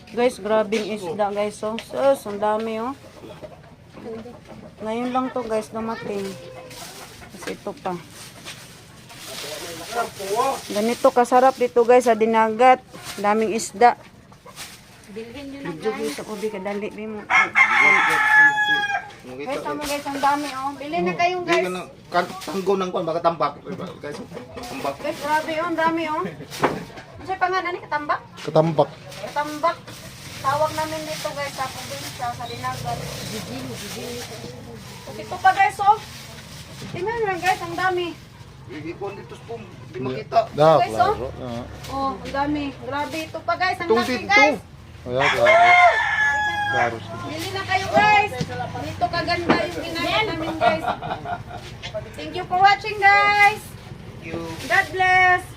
Guys, grabing isda guys, oh. Sus, ang dami, oh. Ngayon lang to guys dumating. Kasi ito pa. Ganito kasarap dito guys sa dinagat. Daming isda. Bilhin nyo na guys. Ako di kadali. Guys, tama guys, ang dami, oh. Bilhin na kayong guys. Tanggo ng kwan, baka tambak. Guys, tambak. Guys, grabe, oh. Ang dami, oh. Ano pangalan ni Katambak? Katambak. Katambak. Tawag namin dito guys sa probinsya, sa dinagat. Ito pa guys, oh. Tingnan lang guys, ang dami. Ikon dito po, di makita. Guys, oh. Oh, ang dami. Grabe, ito pa guys, ang laki guys. Bili na kayo guys. Dito kaganda yung ginagawa namin guys. Thank you for watching guys. Thank you. God bless.